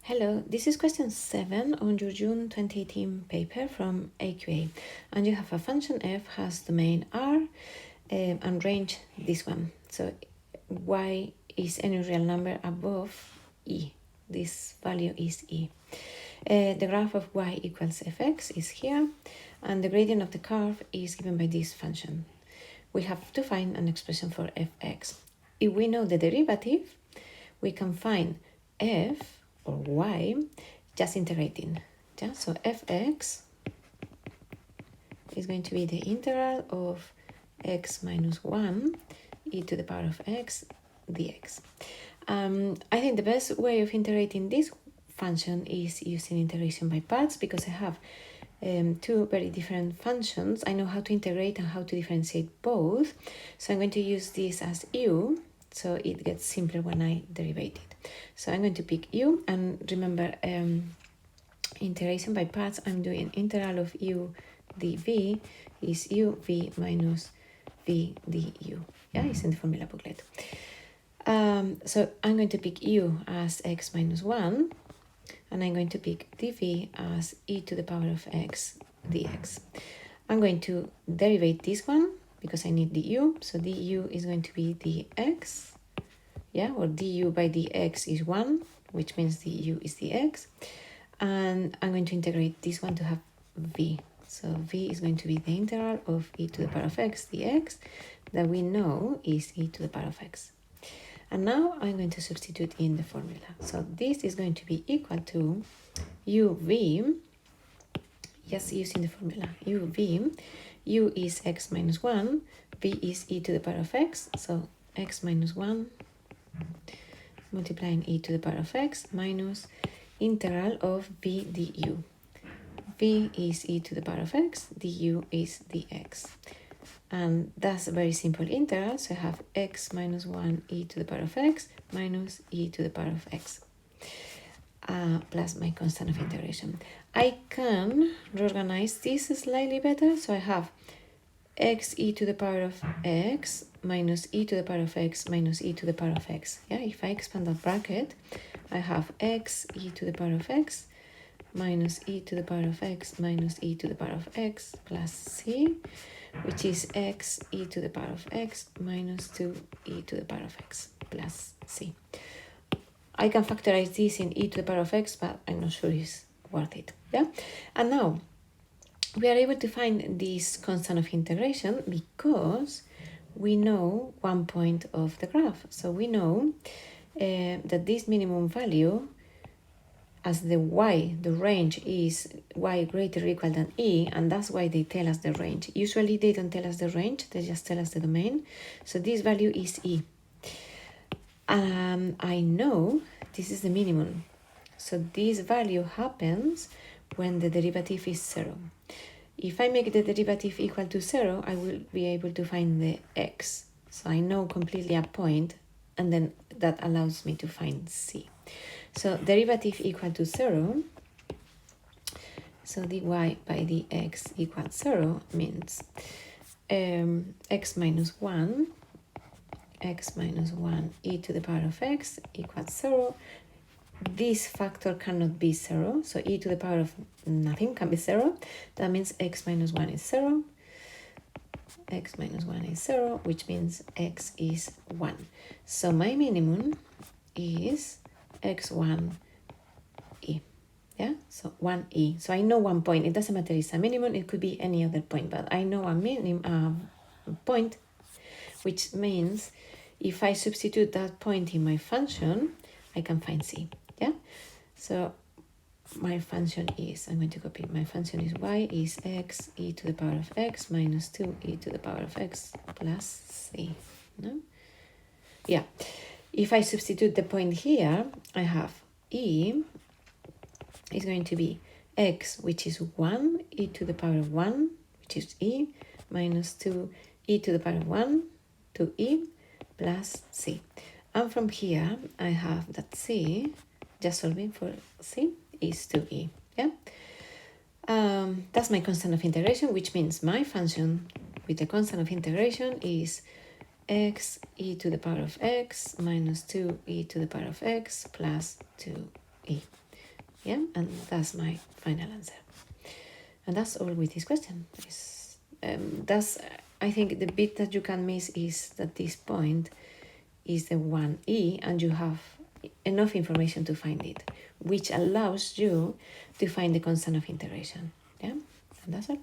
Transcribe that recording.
Hello, this is question 7 on your June 2018 paper from AQA, and you have a function f has domain R and range this one. So y is any real number above e. This value is e. The graph of y equals fx is here, and the gradient of the curve is given by this function. We have to find an expression for fx. If we know the derivative, we can find f or y just integrating. Yeah? So fx is going to be the integral of x minus 1 e to the power of x dx. I think the best way of integrating this function is using integration by parts, because I have two very different functions. I know how to integrate and how to differentiate both. So I'm going to use this as u, so it gets simpler when I derivate it. So I'm going to pick u, and remember, integration by parts, I'm doing integral of u dv is u v minus v du. Yeah, it's in the formula booklet. So I'm going to pick u as x minus 1, and I'm going to pick dv as e to the power of x dx. I'm going to derivate this one because I need du, so du is going to be dx, yeah, or du by dx is 1, which means du is dx, and I'm going to integrate this one to have v. So v is going to be the integral of e to the power of x dx that we know is e to the power of x. And now I'm going to substitute in the formula. So this is going to be equal to uv, just using the formula, uv, u is x minus 1, v is e to the power of x, so x minus 1 multiplying e to the power of x minus integral of v du. v is e to the power of x, du is dx. And that's a very simple integral, so I have x minus 1 e to the power of x minus e to the power of x, plus my constant of integration. I can reorganize this slightly better, so I have x e to the power of x minus e to the power of x minus e to the power of x. Yeah, if I expand that bracket, I have x e to the power of x minus e to the power of x minus e to the power of x plus c, which is x e to the power of x minus 2 e to the power of x plus c. I can factorize this in e to the power of x, but I'm not sure it's worth it. Yeah, and now we are able to find this constant of integration because we know one point of the graph. So we know that this minimum value, as the y, the range is y greater or equal than e, and that's why they tell us the range. Usually they don't tell us the range, they just tell us the domain. So this value is e. I know this is the minimum. So this value happens when the derivative is 0. If I make the derivative equal to 0, I will be able to find the x. So I know completely a point, and then that allows me to find c. So derivative equal to 0, so dy by dx equals 0 means x minus 1 e to the power of x equals 0. This factor cannot be 0, so e to the power of nothing can be 0. That means x minus 1 is 0. X minus 1 is 0, which means x is 1. So my minimum is x1 e. Yeah, so 1e. So I know one point. It doesn't matter, it's a minimum, it could be any other point, but I know a minimum point, which means if I substitute that point in my function, I can find c. Yeah, so my function is, I'm going to copy, my function is y is x e to the power of x minus 2 e to the power of x plus c. No? Yeah, if I substitute the point here, I have e is going to be x, which is 1 e to the power of 1, which is e, minus 2 e to the power of 1, 2e, plus c. And from here, I have that c, just solving for c, is 2e. Yeah, that's my constant of integration, which means my function with the constant of integration is x e to the power of x minus 2 e to the power of x plus 2e. Yeah, and that's my final answer. And that's all with this question. That's, I think the bit that you can miss is that this point is the 1e, and you have enough information to find it, which allows you to find the constant of integration. Yeah, and that's all.